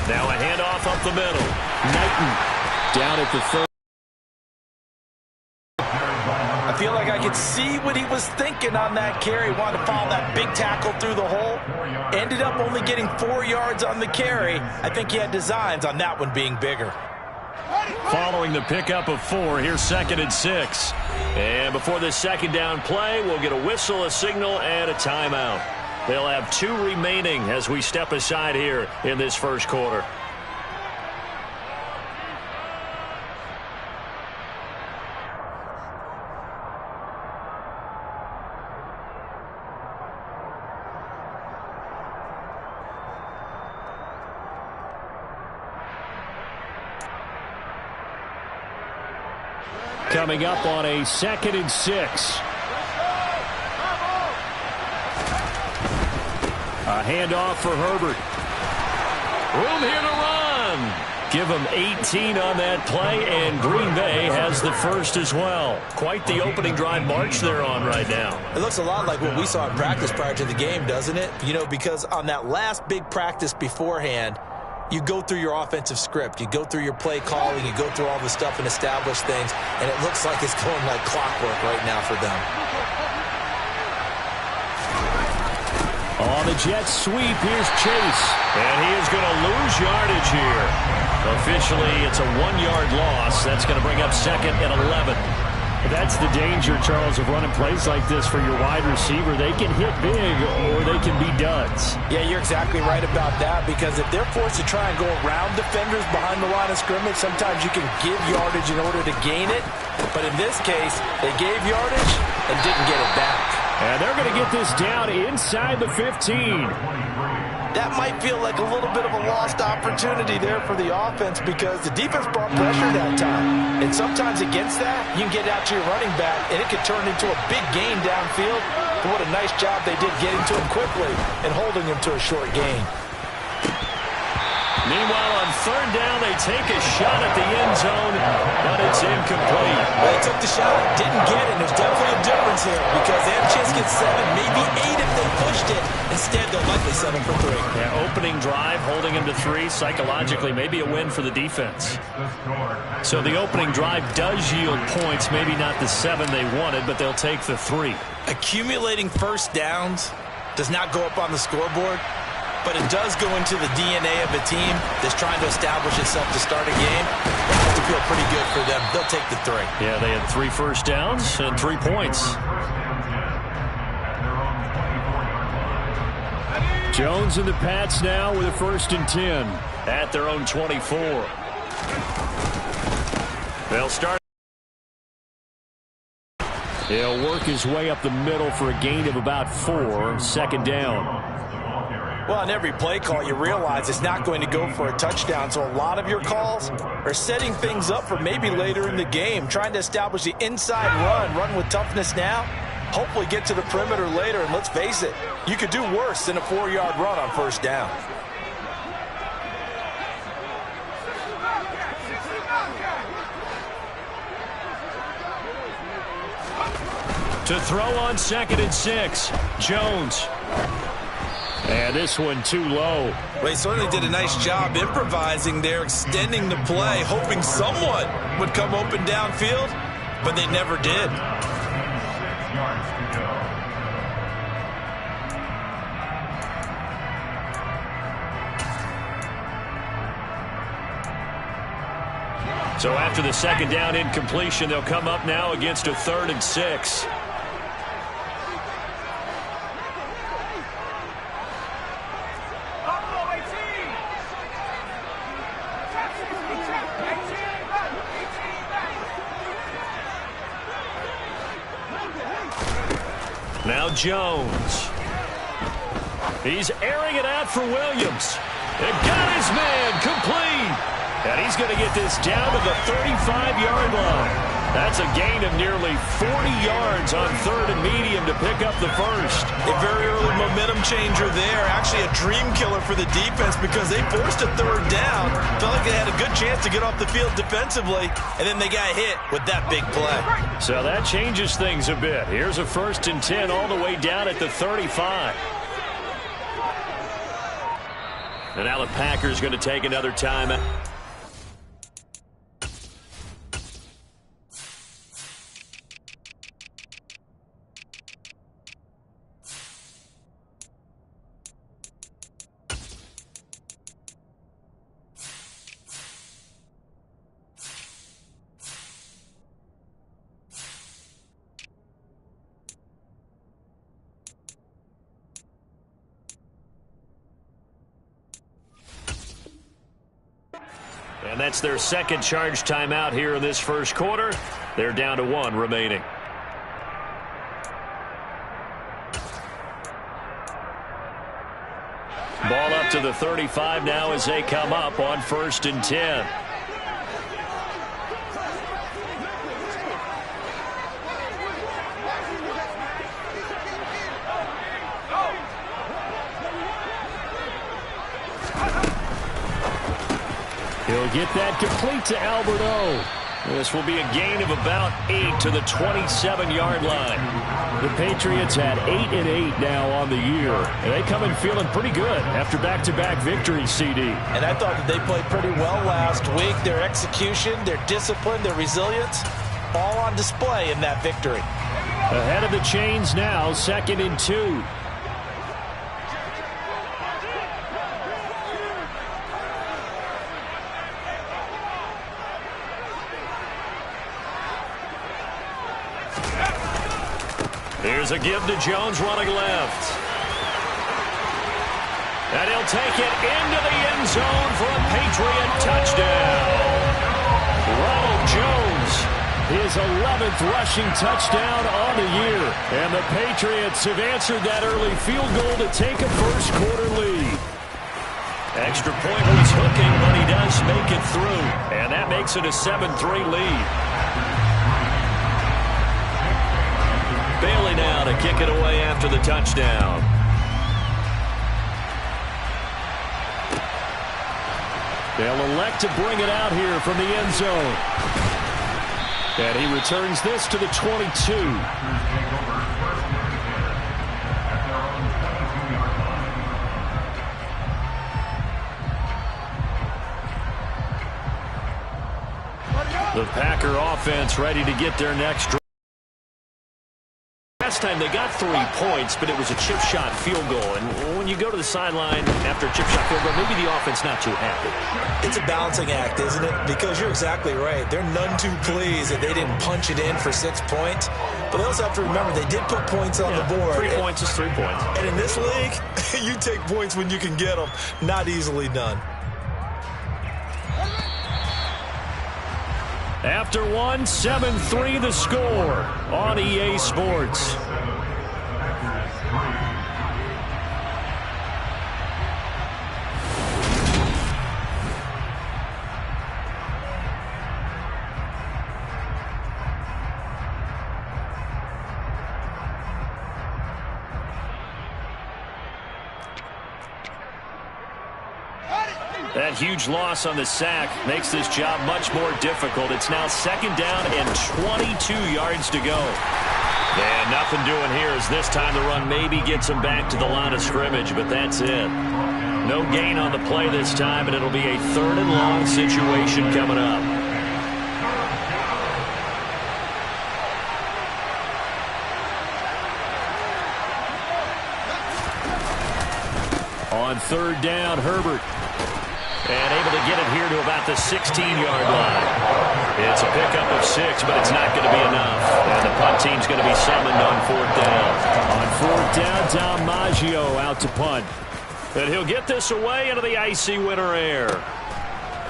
Now a handoff up the middle. Knighton down at the 30. I feel like I could see what he was thinking on that carry. Wanted to follow that big tackle through the hole. Ended up only getting 4 yards on the carry. I think he had designs on that one being bigger. Following the pickup of 4, here's 2nd and 6. And before this second down play, we'll get a whistle, a signal, and a timeout. They'll have 2 remaining as we step aside here in this first quarter. Coming up on a 2nd and 6. A handoff for Herbert. Room here to run. Give him 18 on that play, and Green Bay has the first as well. Quite the opening drive march they're on right now. It looks a lot like what we saw in practice prior to the game, doesn't it? You know, because on that last big practice beforehand, you go through your offensive script. You go through your play calling. You go through all the stuff and establish things. And it looks like it's going like clockwork right now for them. On the jet sweep, here's Chase. And he is going to lose yardage here. Officially, it's a 1-yard loss. That's going to bring up 2nd and 11. That's the danger, Charles, of running plays like this for your wide receiver. They can hit big or they can be duds. Yeah, you're exactly right about that, because if they're forced to try and go around defenders behind the line of scrimmage, sometimes you can give yardage in order to gain it. But in this case, they gave yardage and didn't get it back. And they're going to get this down inside the 15. That might feel like a little bit of a lost opportunity there for the offense, because the defense brought pressure that time. And sometimes against that, you can get out to your running back, and it could turn into a big gain downfield. But what a nice job they did getting to him quickly and holding him to a short gain. Meanwhile, on 3rd down, they take a shot at the end zone, but it's incomplete. Well, they took the shot, didn't get it. There's definitely a difference here, because they had a chance to get 7, maybe 8 if they pushed it. Instead, they'll likely settle for 3. Yeah, opening drive, holding him to 3. Psychologically, maybe a win for the defense. So the opening drive does yield points, maybe not the 7 they wanted, but they'll take the 3. Accumulating first downs does not go up on the scoreboard, but it does go into the DNA of a team that's trying to establish itself to start a game. It has to feel pretty good for them. They'll take the 3. Yeah, they had 3 first downs and 3 points. Jones and the Pats now with a 1st and 10 at their own 24. They'll start. He'll work his way up the middle for a gain of about 4. 2nd down. Well, on every play call, you realize it's not going to go for a touchdown. So a lot of your calls are setting things up for maybe later in the game, trying to establish the inside run with toughness now, hopefully get to the perimeter later. And let's face it, you could do worse than a 4-yard run on 1st down. To throw on 2nd and 6, Jones. And this one too low. Well, he certainly did a nice job improvising there, extending the play, hoping someone would come open downfield, but they never did. So after the 2nd down incompletion, they'll come up now against a 3rd and 6. Now Jones. He's airing it out for Williams. It got his man complete. And he's going to get this down to the 35-yard line. That's a gain of nearly 40 yards on 3rd and medium to pick up the 1st. A very early momentum changer there. Actually a dream killer for the defense, because they forced a 3rd down. Felt like they had a good chance to get off the field defensively, and then they got hit with that big play. So that changes things a bit. Here's a 1st and 10 all the way down at the 35. And now the Packers going to take another timeout. And that's their second charge timeout here in this first quarter. They're down to 1 remaining. Ball up to the 35 now as they come up on 1st and 10. He'll get that complete to Alberto. This will be a gain of about 8 to the 27-yard line. The Patriots had 8-8 now on the year. And they come in feeling pretty good after back-to-back victories, CD. And I thought that they played pretty well last week. Their execution, their discipline, their resilience, all on display in that victory. Ahead of the chains now, 2nd and 2. Here's a give to Jones running left. And he'll take it into the end zone for a Patriot touchdown. Ronald Jones, his 11th rushing touchdown on the year. And the Patriots have answered that early field goal to take a first quarter lead. Extra point was hooking, but he does make it through. And that makes it a 7-3 lead. Bailey now to kick it away after the touchdown. They'll elect to bring it out here from the end zone. And he returns this to the 22. The Packer offense ready to get their next drive. Last time they got 3 points, but it was a chip shot field goal. And when you go to the sideline after a chip shot field goal, maybe the offense not too happy. It's a balancing act, isn't it? Because you're exactly right. They're none too pleased that they didn't punch it in for 6 points. But they also have to remember they did put points on the board. 3 points is 3 points. And in this league, you take points when you can get them. Not easily done. After 7-3 the score on EA Sports. That huge loss on the sack makes this job much more difficult. It's now 2nd down and 22 yards to go. And nothing doing here as this time the run maybe gets him back to the line of scrimmage, but that's it. No gain on the play this time, and it'll be a 3rd and long situation coming up. On 3rd down, Herbert. And able to get it here to about the 16-yard line. It's a pickup of 6, but it's not going to be enough. And the punt team's going to be summoned on 4th down. On 4th down, Dom Maggio out to punt. And he'll get this away into the icy winter air.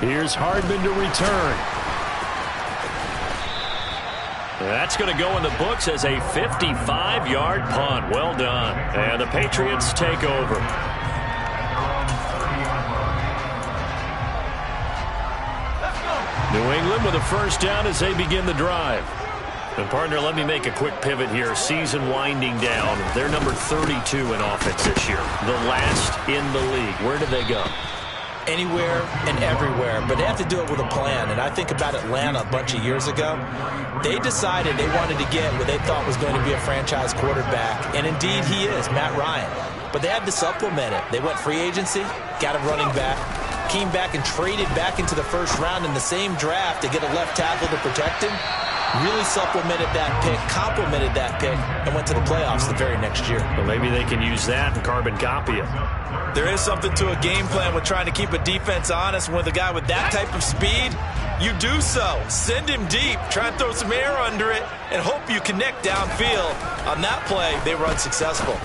Here's Hardman to return. That's going to go in the books as a 55-yard punt. Well done. And the Patriots take over. New England with a 1st down as they begin the drive. And, partner, let me make a quick pivot here. Season winding down. They're number 32 in offense this year. The last in the league. Where did they go? Anywhere and everywhere, but they have to do it with a plan. And I think about Atlanta a bunch of years ago. They decided they wanted to get what they thought was going to be a franchise quarterback, and indeed he is, Matt Ryan. but they had to supplement it. They went free agency, got a running back, came back and traded back into the first round in the same draft to get a left tackle to protect him. Really supplemented that pick, complemented that pick, and went to the playoffs the very next year. Well, maybe they can use that and carbon copy it. There is something to a game plan with trying to keep a defense honest. With a guy with that type of speed, you do so. Send him deep, try and throw some air under it, and hope you connect downfield. On that play, they were unsuccessful.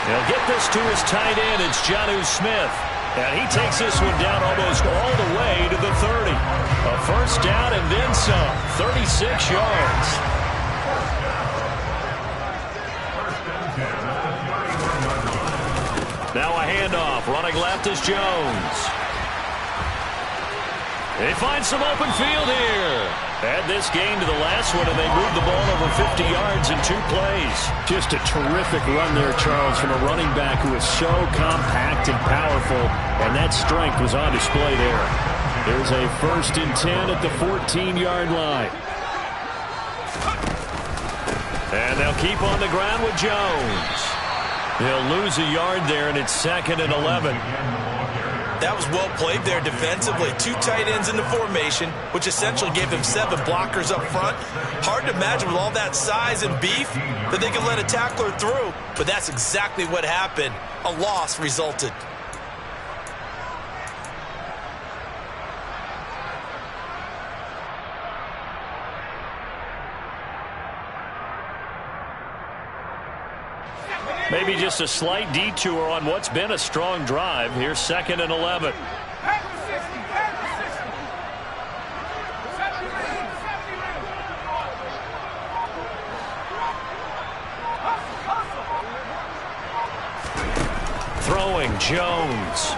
He'll get this to his tight end. It's Jonnu Smith. And he takes this one down almost all the way to the 30. A first down and then some. 36 yards. Now a handoff. Running left is Jones. They find some open field here. Add this game to the last one, and they move the ball over 50 yards in 2 plays. Just a terrific run there, Charles, from a running back who is so compact and powerful, and that strength was on display there. There's a 1st and 10 at the 14-yard line. And they'll keep on the ground with Jones. They'll lose a yard there, and it's 2nd and 11. That was well played there defensively. 2 tight ends in the formation, which essentially gave them 7 blockers up front. Hard to imagine with all that size and beef that they could let a tackler through, but that's exactly what happened. A loss resulted. Maybe just a slight detour on what's been a strong drive. Here's 2nd and 11. Throwing Jones.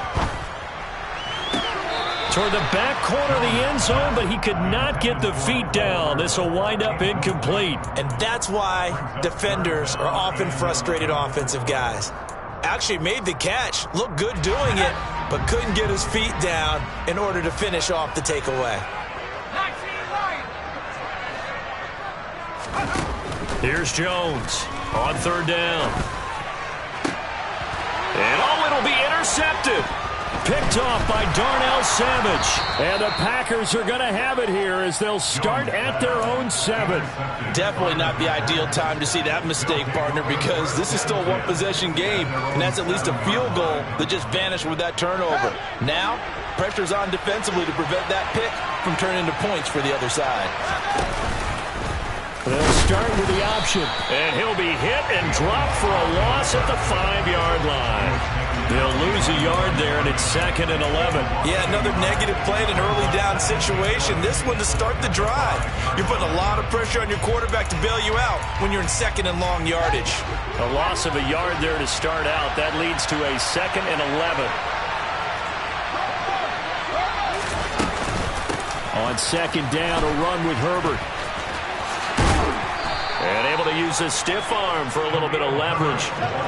Toward the back corner of the end zone, but he could not get the feet down. This will wind up incomplete. And that's why defenders are often frustrated offensive guys. Actually made the catch, looked good doing it, but couldn't get his feet down in order to finish off the takeaway. Here's Jones on 3rd down. And it'll be intercepted. Picked off by Darnell Savage. And the Packers are going to have it here as they'll start at their own 7. Definitely not the ideal time to see that mistake, partner, because this is still a one-possession game, and that's at least a field goal that just vanished with that turnover. Now, pressure's on defensively to prevent that pick from turning into points for the other side. They'll start with the option, and he'll be hit and dropped for a loss at the 5-yard line. They'll lose a yard there, and it's 2nd and 11. Yeah, another negative play in an early down situation. This one to start the drive. You're putting a lot of pressure on your quarterback to bail you out when you're in 2nd and long yardage. A loss of a yard there to start out. That leads to a 2nd and 11. On 2nd down, a run with Herbert. And able to use his stiff arm for a little bit of leverage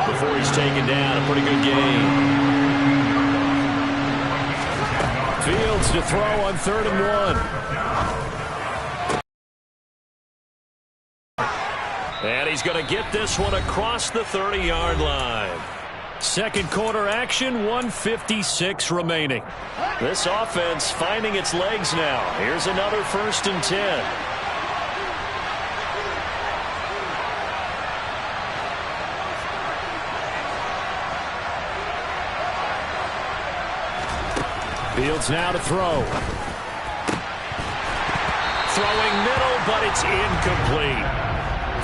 before he's taken down. A pretty good game. Fields to throw on 3rd and 1. And he's going to get this one across the 30-yard line. 2nd quarter action, 1:56 remaining. This offense finding its legs now. Here's another 1st and 10. Fields now to throw. Throwing middle, but it's incomplete.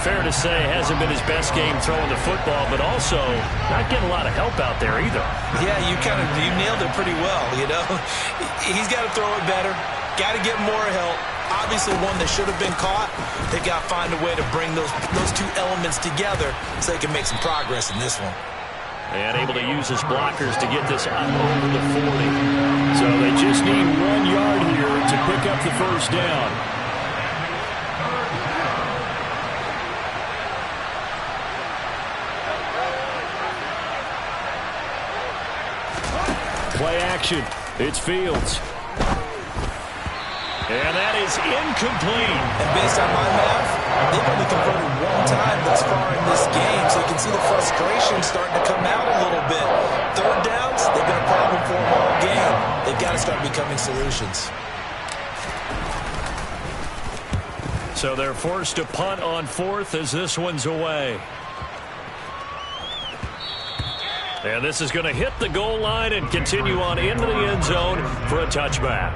Fair to say, hasn't been his best game throwing the football, but also not getting a lot of help out there either. Yeah, you nailed it pretty well, you know. He's got to throw it better. Got to get more help. Obviously one that should have been caught. They've got to find a way to bring those 2 elements together so they can make some progress in this one. And able to use his blockers to get this up over the 40. So they just need 1 yard here to pick up the 1st down. Play action. It's Fields. And that is incomplete. And based on my math, they've only converted one time thus far in this game, so you can see the frustration starting to come out a little bit. Third downs, they've been a problem for them all game. They've got to start becoming solutions. So they're forced to punt on fourth as this one's away. And this is going to hit the goal line and continue on into the end zone for a touchback.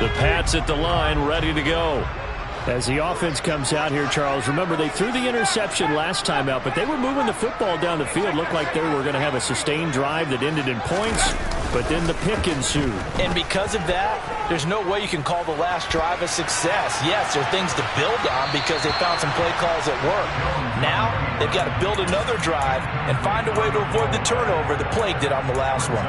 The Pats at the line, ready to go. As the offense comes out here, Charles, remember they threw the interception last time out, but they were moving the football down the field. Looked like they were going to have a sustained drive that ended in points, but then the pick ensued. And because of that, there's no way you can call the last drive a success. Yes, there are things to build on because they found some play calls that work. Now, they've got to build another drive and find a way to avoid the turnover the play did on the last one.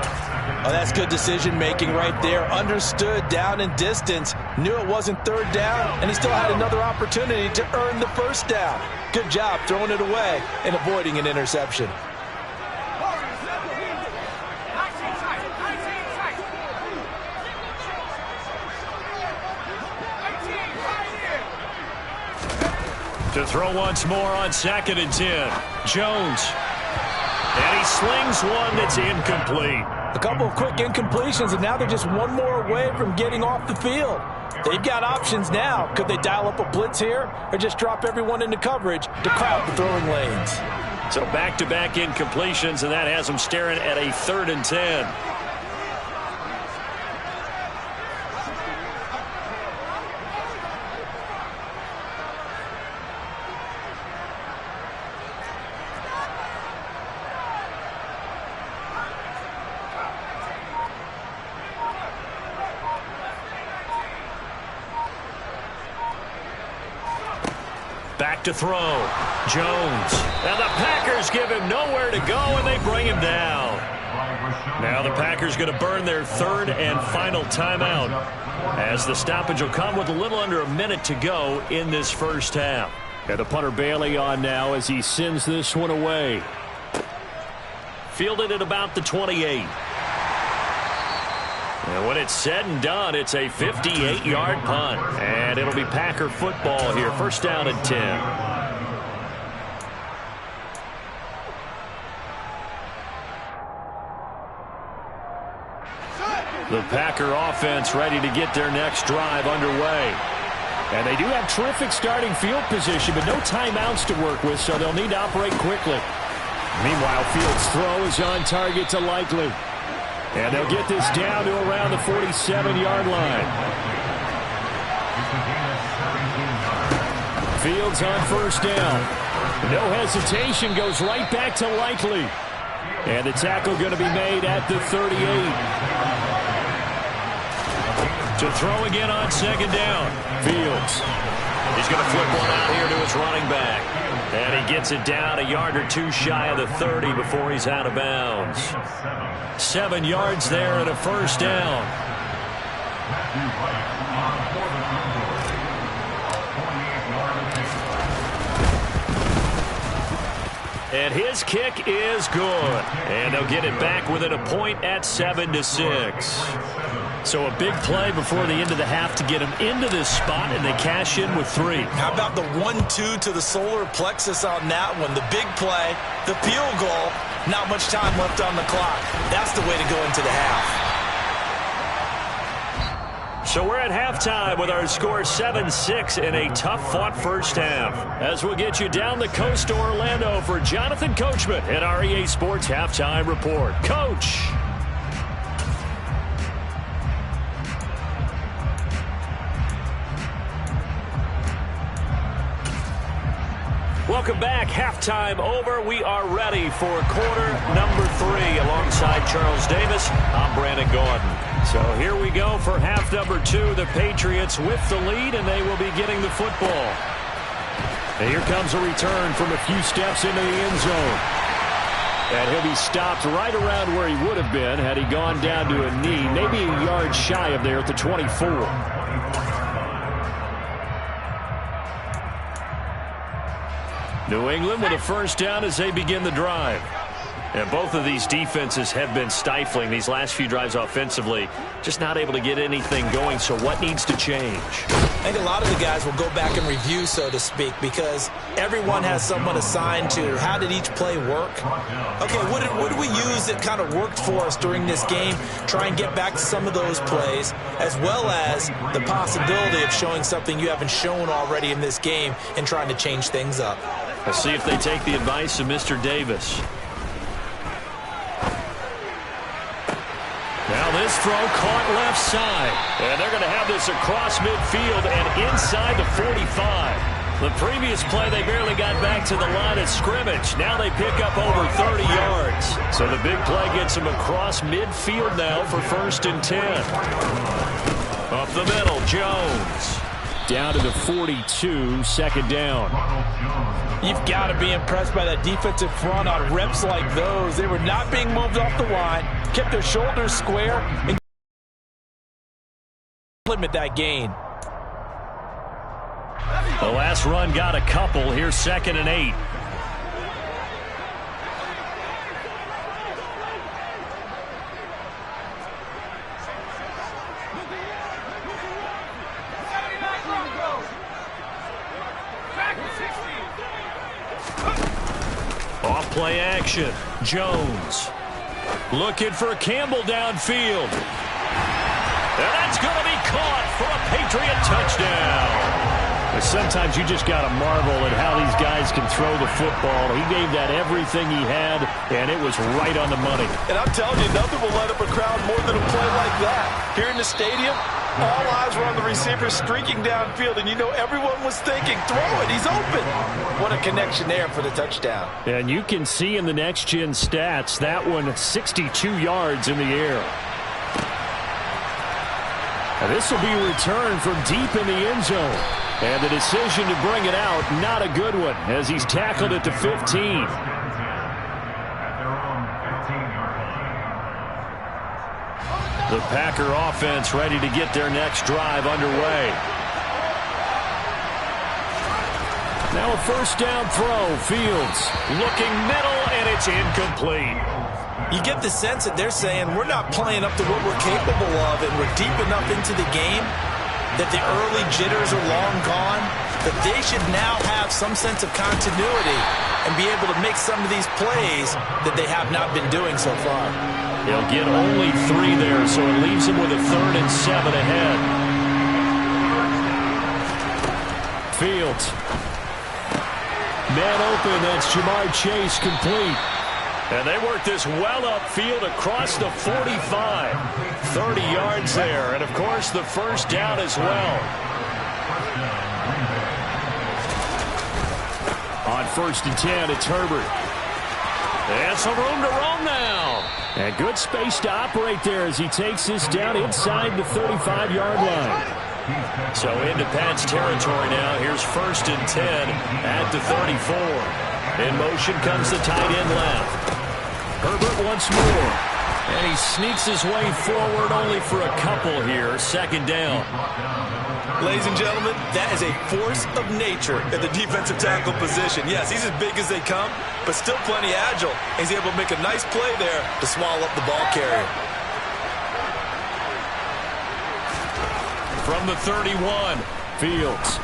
Oh, that's good decision-making right there. Understood down and distance. Knew it wasn't third down, and he still had another opportunity to earn the first down. Good job throwing it away and avoiding an interception. To throw once more on 2nd and 10. Jones. And he slings one that's incomplete. A couple of quick incompletions, and now they're just one more away from getting off the field. They've got options now. Could they dial up a blitz here or just drop everyone into coverage to crowd the throwing lanes? So back-to-back incompletions, and that has them staring at a 3rd and 10. Back to throw. Jones. And the Packers give him nowhere to go, and they bring him down. Now the Packers going to burn their 3rd and final timeout, as the stoppage will come with a little under a minute to go in this first half. Got the punter Bailey on now as he sends this one away. Fielded at about the 28. And when it's said and done, it's a 58-yard punt. And it'll be Packer football here. First down and 10. The Packer offense ready to get their next drive underway. And they do have terrific starting field position, but no timeouts to work with, so they'll need to operate quickly. Meanwhile, Fields' throw is on target to Likely. And they'll get this down to around the 47-yard line. Fields on first down. No hesitation, goes right back to Likely. And the tackle going to be made at the 38. To throw again on 2nd down. Fields. He's going to flip one out here to his running back. And he gets it down a yard or two shy of the 30 before he's out of bounds. 7 yards there and a first down. And his kick is good. And they'll get it back within a point at 7-6. So a big play before the end of the half to get them into this spot, and they cash in with 3. How about the 1-2 to the solar plexus on that one? The big play, the field goal, not much time left on the clock. That's the way to go into the half. So we're at halftime with our score 7-6 in a tough-fought first half. As we'll get you down the coast to Orlando for Jonathan Coachman at our EA Sports Halftime Report. Coach. Welcome back. Halftime over. We are ready for quarter number 3. Alongside Charles Davis, I'm Brandon Gordon. So here we go for half number 2. The Patriots with the lead, and they will be getting the football. And here comes a return from a few steps into the end zone. And he'll be stopped right around where he would have been had he gone down to a knee, maybe a yard shy of there at the 24. New England with a first down as they begin the drive. And both of these defenses have been stifling these last few drives offensively. Just not able to get anything going, so what needs to change? I think a lot of the guys will go back and review, so to speak, because everyone has someone assigned to how did each play work. Okay, what did we use that kind of worked for us during this game? Try and get back to some of those plays, as well as the possibility of showing something you haven't shown already in this game and trying to change things up. Let's see if they take the advice of Mr. Davis. Now this throw caught left side. And they're going to have this across midfield and inside the 45. The previous play, they barely got back to the line of scrimmage. Now they pick up over 30 yards. So the big play gets them across midfield now for 1st and 10. Up the middle, Jones. Down to the 42, 2nd down. You've got to be impressed by that defensive front on reps like those. They were not being moved off the line, kept their shoulders square, and limit that gain. The last run got a couple. Here's 2nd and 8. Off-play action. Jones looking for Campbell downfield. And that's going to be caught for a Patriot touchdown. Sometimes you just got to marvel at how these guys can throw the football. He gave that everything he had, and it was right on the money. And I'm telling you, nothing will light up a crowd more than a play like that. Here in the stadium, all eyes were on the receiver streaking downfield, and you know everyone was thinking, throw it, he's open. What a connection there for the touchdown. And you can see in the next-gen stats, that one 62 yards in the air. Now this will be returned from deep in the end zone. And the decision to bring it out, not a good one, as he's tackled at the 15. The Packer offense ready to get their next drive underway. Now a first down throw. Fields looking middle, and it's incomplete. You get the sense that they're saying we're not playing up to what we're capable of, and we're deep enough into the game that the early jitters are long gone, that they should now have some sense of continuity and be able to make some of these plays that they have not been doing so far. They'll get only 3 there, so it leaves them with a 3rd and 7 ahead. Fields. Man open, that's Jamar Chase complete. And they work this well upfield across the 45. 30 yards there, and of course the first down as well. On 1st and 10, it's Herbert. And some room to roam now. And good space to operate there as he takes this down inside the 35-yard line. So into Pat's territory now. Here's 1st and 10 at the 34. In motion comes the tight end left. Herbert once more. And he sneaks his way forward only for a couple here. 2nd down. Ladies and gentlemen, that is a force of nature in the defensive tackle position. Yes, he's as big as they come, but still plenty agile. He's able to make a nice play there to swallow up the ball carrier. From the 31, Fields.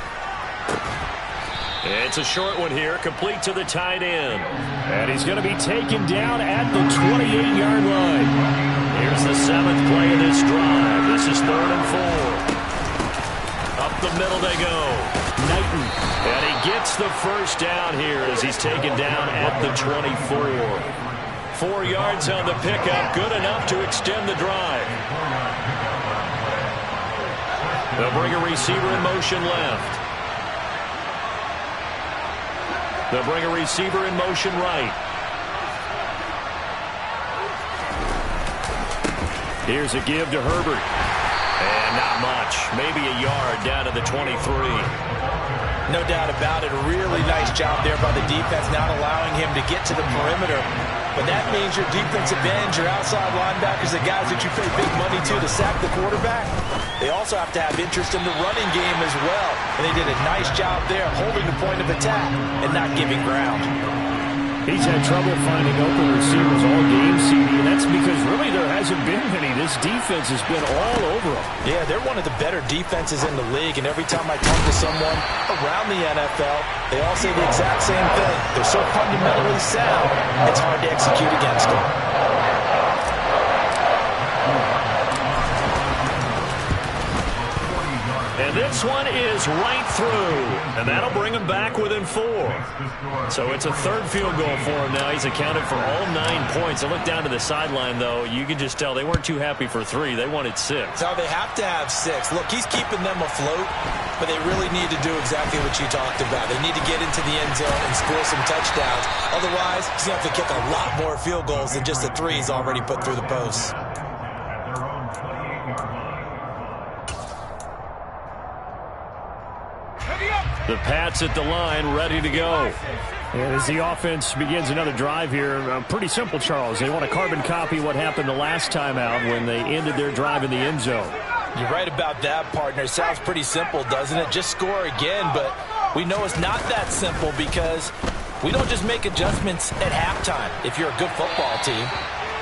It's a short one here, complete to the tight end. And he's going to be taken down at the 28-yard line. Here's the 7th play of this drive. This is 3rd and 4. Up the middle they go. Knighton. And he gets the first down here as he's taken down at the 24. 4 yards on the pickup, good enough to extend the drive. They'll bring a receiver in motion left. They'll bring a receiver in motion right. Here's a give to Herbert. And not much. Maybe a yard down to the 23. No doubt about it. A really nice job there by the defense, not allowing him to get to the perimeter. but that means your defensive ends, your outside linebackers, the guys that you pay big money to sack the quarterback, they also have to have interest in the running game as well. And they did a nice job there holding the point of attack and not giving ground. He's had trouble finding open receivers all game, CD, and that's because really there hasn't been any. This defense has been all over them. Yeah, they're one of the better defenses in the league, and every time I talk to someone around the NFL, they all say the exact same thing. They're so fundamentally sound, it's hard to execute against them. And this one is right through, and that'll bring him back within 4. So it's a third field goal for him now. He's accounted for all 9 points. I look down to the sideline, though. You can just tell they weren't too happy for 3. They wanted 6. Now they have to have 6. Look, he's keeping them afloat, but they really need to do exactly what you talked about. They need to get into the end zone and score some touchdowns. Otherwise, he's going to have to kick a lot more field goals than just the 3 he's already put through the posts. The Pats at the line, ready to go. And as the offense begins another drive here, pretty simple, Charles. They want to carbon copy what happened the last time out when they ended their drive in the end zone. You're right about that, partner. It sounds pretty simple, doesn't it? Just score again, but we know it's not that simple because we don't just make adjustments at halftime if you're a good football team.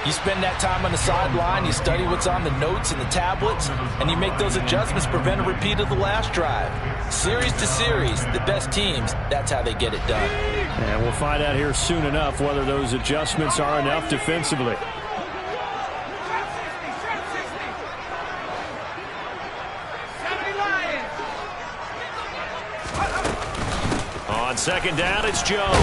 You spend that time on the sideline, you study what's on the notes and the tablets, and you make those adjustments, prevent a repeat of the last drive. Series to series, the best teams, that's how they get it done. And we'll find out here soon enough whether those adjustments are enough defensively. On second down, it's Jones.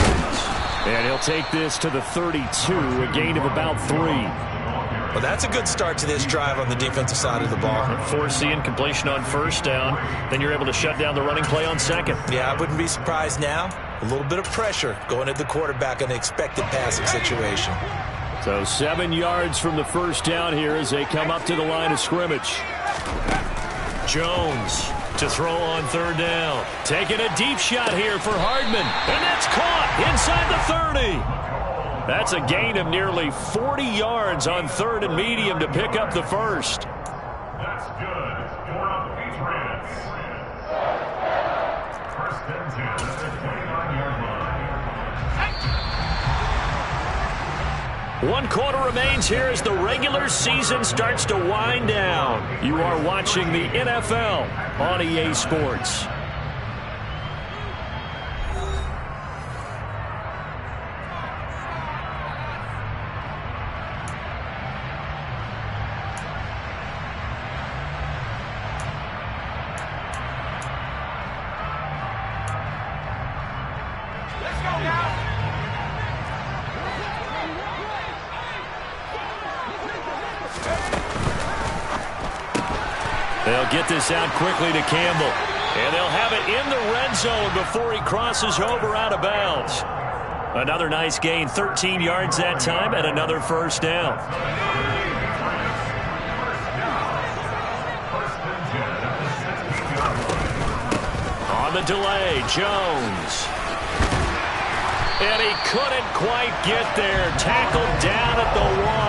And he'll take this to the 32, a gain of about 3. Well, that's a good start to this drive on the defensive side of the ball. Force the incompletion on first down. Then you're able to shut down the running play on second. Yeah, I wouldn't be surprised now. A little bit of pressure going at the quarterback in an expected passing situation. So 7 yards from the first down here as they come up to the line of scrimmage. Jones to throw on third down. Taking a deep shot here for Hardman. And that's caught inside the 30. That's a gain of nearly 40 yards on third and medium to pick up the first. That's good for the Patriots. First and 10 at the 29-yard line. 1 quarter remains here as the regular season starts to wind down. You are watching the NFL on EA Sports. They'll get this out quickly to Campbell. And they'll have it in the red zone before he crosses over out of bounds. Another nice gain, 13 yards that time, and another first down. On the delay, Jones. And he couldn't quite get there. Tackled down at the 1.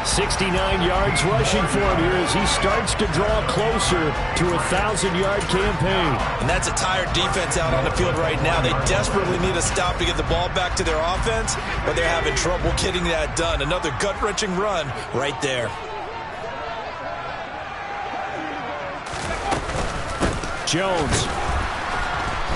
69 yards rushing for him here as he starts to draw closer to a 1,000-yard campaign. And that's a tired defense out on the field right now. They desperately need a stop to get the ball back to their offense, but they're having trouble getting that done. Another gut-wrenching run right there. Jones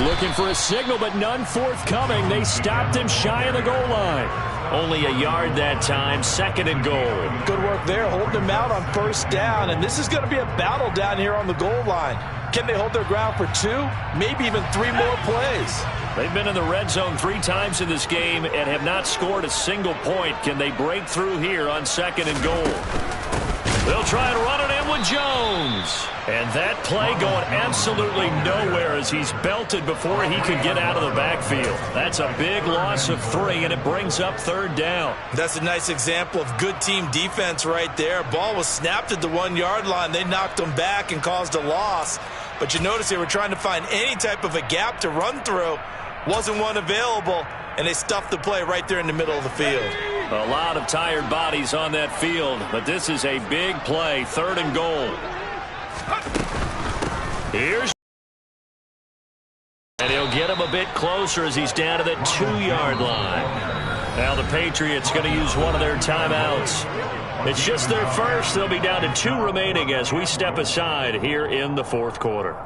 looking for a signal, but none forthcoming. They stopped him shy of the goal line. Only a yard that time, second and goal. Good work there, holding them out on first down. And this is going to be a battle down here on the goal line. Can they hold their ground for 2, maybe even 3 more plays? They've been in the red zone 3 times in this game and have not scored a single point. Can they break through here on second and goal? They'll try and run it in with Jones. And that play going absolutely nowhere as he's belted before he could get out of the backfield. That's a big loss of 3, and it brings up third down. That's a nice example of good team defense right there. Ball was snapped at the 1-yard line. They knocked him back and caused a loss. But you notice they were trying to find any type of a gap to run through. Wasn't one available, and they stuffed the play right there in the middle of the field. A lot of tired bodies on that field, but this is a big play, 3rd and goal. And he'll get him a bit closer as he's down to the 2-yard line. Now the Patriots going to use one of their timeouts. It's just their first. They'll be down to 2 remaining as we step aside here in the 4th quarter.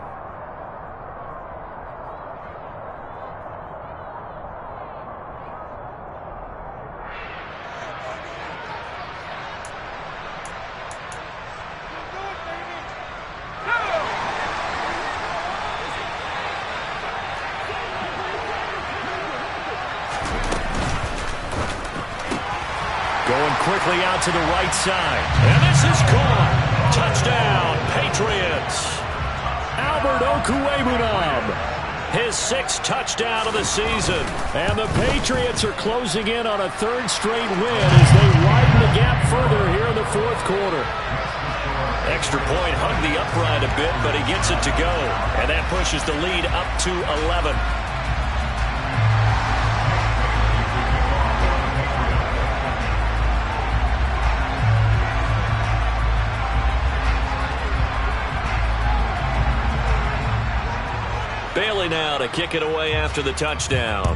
Quickly out to the right side. And this is caught. Touchdown, Patriots. Albert Okwuegbunam. His 6th touchdown of the season. And the Patriots are closing in on a 3rd straight win as they widen the gap further here in the 4th quarter. Extra point hugged the upright a bit, but he gets it to go. And that pushes the lead up to 11. Bailey now to kick it away after the touchdown.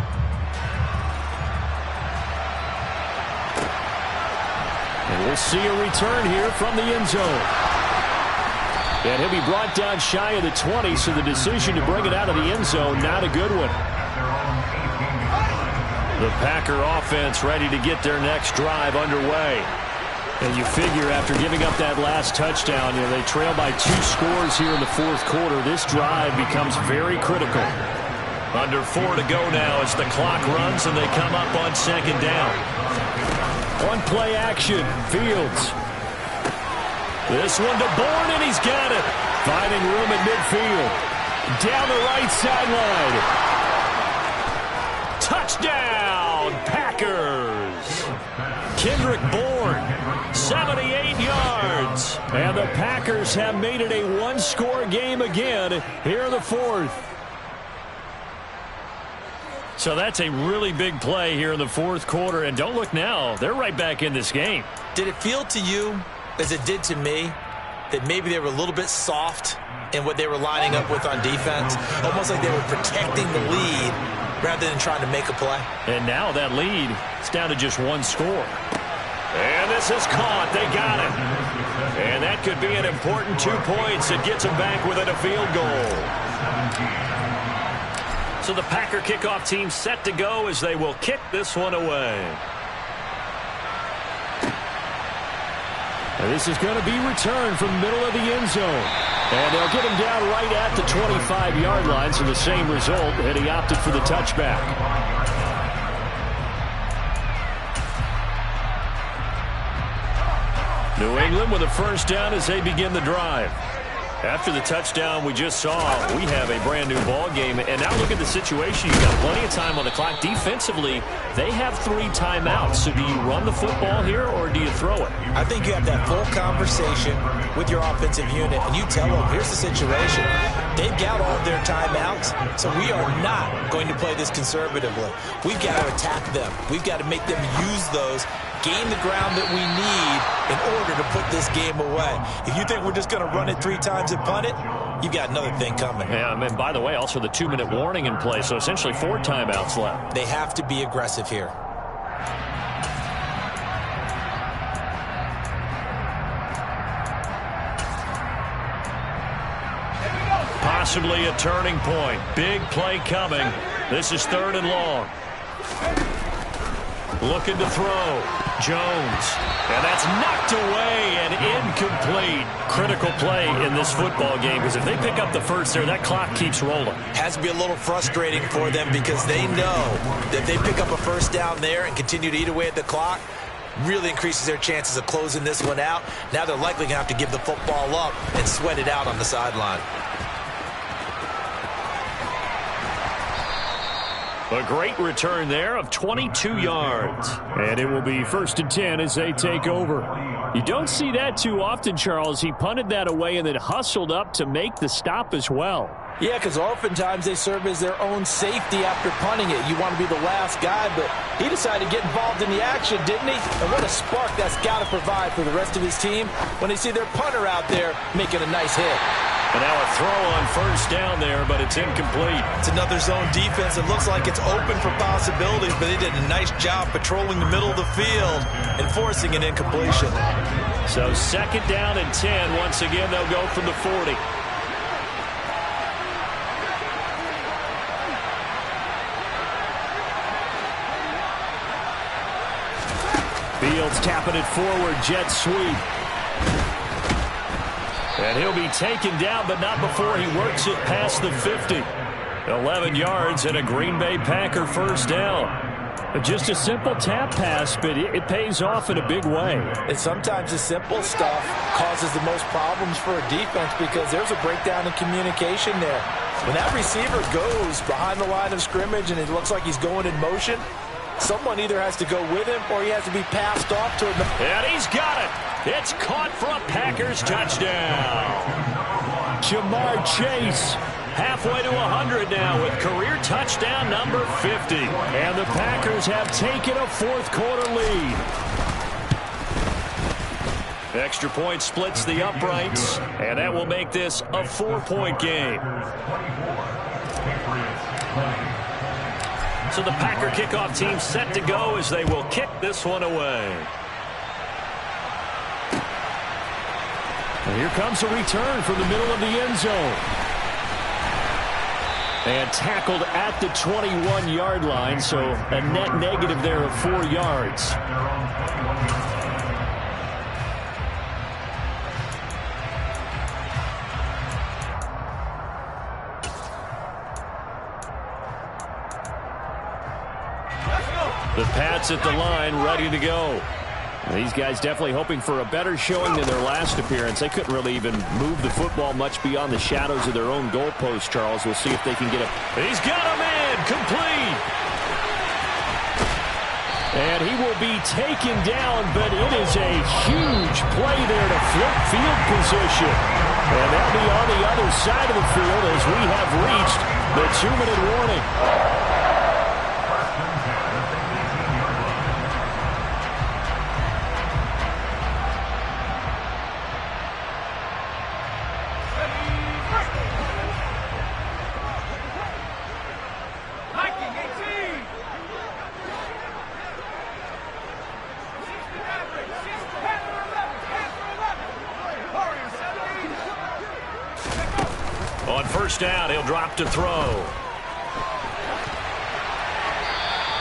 And we'll see a return here from the end zone. And he'll be brought down shy of the 20, so the decision to bring it out of the end zone, not a good one. The Packer offense ready to get their next drive underway. And you figure after giving up that last touchdown, they trail by 2 scores here in the 4th quarter. This drive becomes very critical. Under 4 to go now as the clock runs and they come up on 2nd down. On play action, Fields. This one to Bourne, and he's got it. Finding room at midfield. Down the right sideline. Touchdown, Packers. Kendrick Bourne. 78 yards. And the Packers have made it a 1-score game again here in the 4th. So that's a really big play here in the 4th quarter. And don't look now. They're right back in this game. Did it feel to you, as it did to me, that maybe they were a little bit soft in what they were lining up with on defense? Almost like they were protecting the lead rather than trying to make a play. And now that lead is down to just 1 score. And this is caught. They got it. And that could be an important 2 points. It gets them back within a field goal. So the Packer kickoff team set to go as they will kick this one away. And this is going to be returned from the middle of the end zone. And they'll get him down right at the 25-yard line. So the same result, and he opted for the touchback. New England with a 1st down as they begin the drive. After the touchdown we just saw, we have a brand new ball game. And now look at the situation. You've got plenty of time on the clock. Defensively, they have 3 timeouts. So do you run the football here or do you throw it? I think you have that full conversation with your offensive unit, and you tell them, here's the situation. They've got all of their timeouts, so we are not going to play this conservatively. We've got to attack them. We've got to make them use those, gain the ground that we need in order to put this game away. If you think we're just going to run it 3 times and punt it, you've got another thing coming. Yeah, and by the way, also the 2-minute warning in play, so essentially 4 timeouts left. They have to be aggressive here. Possibly a turning point. Big play coming. This is 3rd and long. Looking to throw. Jones. And that's knocked away and incomplete. Critical play in this football game because if they pick up the first there, that clock keeps rolling. Has to be a little frustrating for them because they know that if they pick up a 1st down there and continue to eat away at the clock, really increases their chances of closing this one out. Now they're likely going to have to give the football up and sweat it out on the sideline. A great return there of 22 yards. And it will be 1st and 10 as they take over. You don't see that too often, Charles. He punted that away and then hustled up to make the stop as well. Yeah, because oftentimes they serve as their own safety after punting it. You want to be the last guy, but he decided to get involved in the action, didn't he? And what a spark that's got to provide for the rest of his team when they see their punter out there making a nice hit. And now a throw on first down there, but it's incomplete. It's another zone defense. It looks like it's open for possibilities, but they did a nice job patrolling the middle of the field and forcing an incompletion. So second down and 10. Once again, they'll go from the 40. Fields tapping it forward, jet sweep. And he'll be taken down, but not before he works it past the 50. 11 yards and a Green Bay Packer first down. Just a simple tap pass, but it pays off in a big way. And sometimes the simple stuff causes the most problems for a defense because there's a breakdown in communication there. When that receiver goes behind the line of scrimmage and it looks like he's going in motion, someone either has to go with him or he has to be passed off to him. And he's got it. It's caught for a Packers touchdown. Jamar Chase halfway to 100 now with career touchdown number 50. And the Packers have taken a fourth-quarter lead. Extra point splits the uprights, and that will make this a 4-point game. So the Packer kickoff team set to go as they will kick this one away. And here comes a return from the middle of the end zone. And tackled at the 21-yard line, so a net negative there of 4 yards. The Pats at the line, ready to go. These guys definitely hoping for a better showing than their last appearance. They couldn't really even move the football much beyond the shadows of their own goalpost, Charles. We'll see if they can get a... He's got a man, complete. And he will be taken down, but it is a huge play there to flip field position. And that'll be on the other side of the field as we have reached the 2-minute warning. On first down, he'll drop to throw.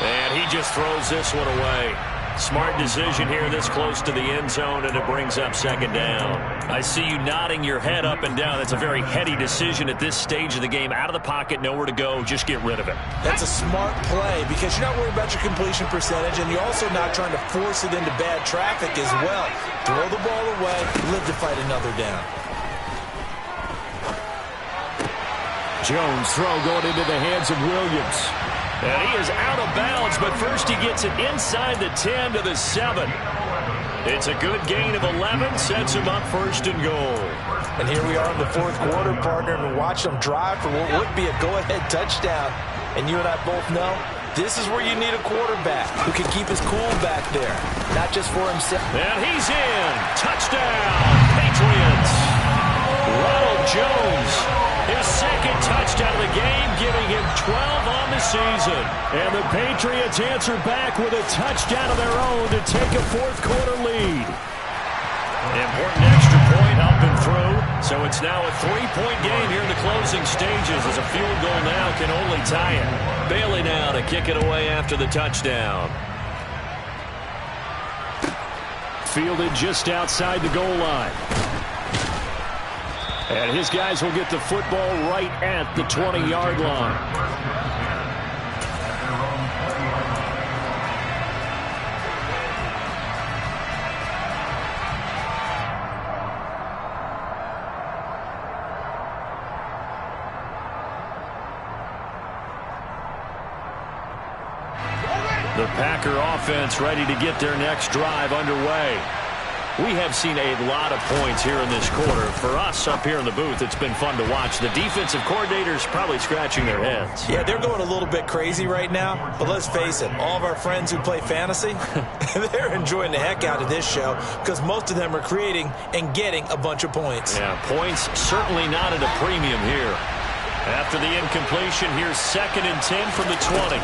And he just throws this one away. Smart decision here this close to the end zone, and it brings up second down. I see you nodding your head up and down. That's a very heady decision at this stage of the game. Out of the pocket, nowhere to go. Just get rid of it. That's a smart play because you're not worried about your completion percentage, and you're also not trying to force it into bad traffic as well. Throw the ball away, live to fight another down. Jones throw going into the hands of Williams. And he is out of bounds, but first he gets it inside the 10 to the 7. It's a good gain of 11, sets him up first and goal. And here we are in the fourth quarter, partner, and watch them drive for what would be a go-ahead touchdown. And you and I both know this is where you need a quarterback who can keep his cool back there, not just for himself. And he's in. Touchdown, Patriots. Ronald Jones, his second touchdown of the game, giving him 12 on the season. And the Patriots answer back with a touchdown of their own to take a fourth-quarter lead. Important extra point up and through. So it's now a 3-point game here in the closing stages as a field goal now can only tie it. Bailey now to kick it away after the touchdown. Fielded just outside the goal line. And his guys will get the football right at the 20-yard line. The Packer offense ready to get their next drive underway. We have seen a lot of points here in this quarter. For us up here in the booth, it's been fun to watch. The defensive coordinators probably scratching their heads. Yeah, they're going a little bit crazy right now. But let's face it, all of our friends who play fantasy, they're enjoying the heck out of this show because most of them are creating and getting a bunch of points. Yeah, points certainly not at a premium here. After the incompletion, here's 2nd and 10 from the 20.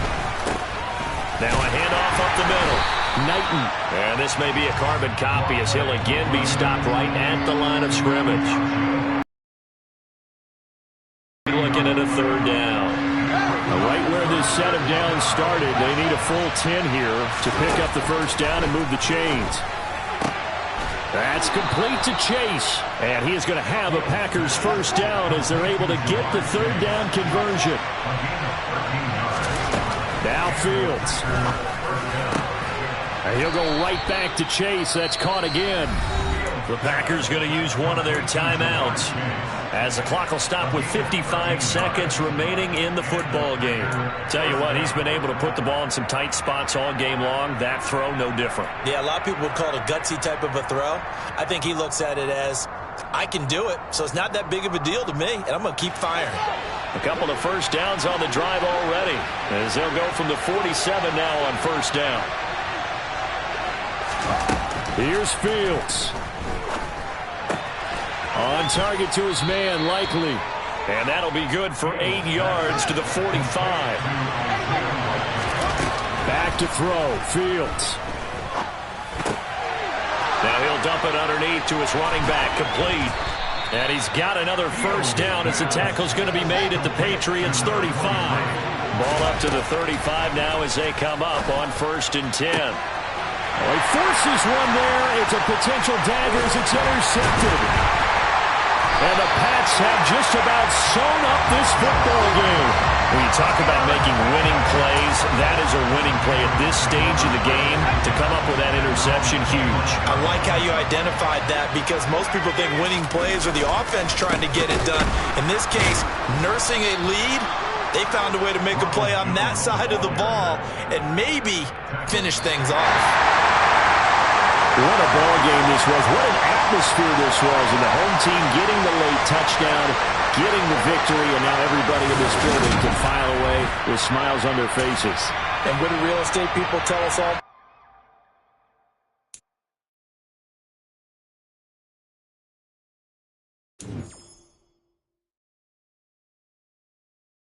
Now a handoff up the middle. Knighton. And this may be a carbon copy as he'll again be stopped right at the line of scrimmage. Looking at a 3rd down. Right where this set of downs started, they need a full 10 here to pick up the 1st down and move the chains. That's complete to Chase. And he is going to have a Packers 1st down as they're able to get the 3rd down conversion. Now Fields. And he'll go right back to Chase. That's caught again. The Packers going to use one of their timeouts as the clock will stop with 55 seconds remaining in the football game. Tell you what, he's been able to put the ball in some tight spots all game long. That throw, no different. Yeah, a lot of people would call it a gutsy type of a throw. I think he looks at it as, I can do it, so it's not that big of a deal to me, and I'm going to keep firing. A couple of 1st downs on the drive already as they'll go from the 47 now on 1st down. Here's Fields. On target to his man, Likely. And that'll be good for 8 yards to the 45. Back to throw, Fields. Now he'll dump it underneath to his running back, complete. And he's got another 1st down as the tackle's going to be made at the Patriots 35. Ball up to the 35 now as they come up on 1st and 10. Well, he forces one there. It's a potential dagger as it's intercepted. And the Pats have just about sewn up this football game. When you talk about making winning plays, that is a winning play at this stage of the game. To come up with that interception, huge. I like how you identified that because most people think winning plays are the offense trying to get it done. In this case, nursing a lead, they found a way to make a play on that side of the ball and maybe finish things off. What a ball game this was. What an atmosphere this was. And the home team getting the late touchdown, getting the victory, and now everybody in this building can file away with smiles on their faces. And what do real estate people tell us all?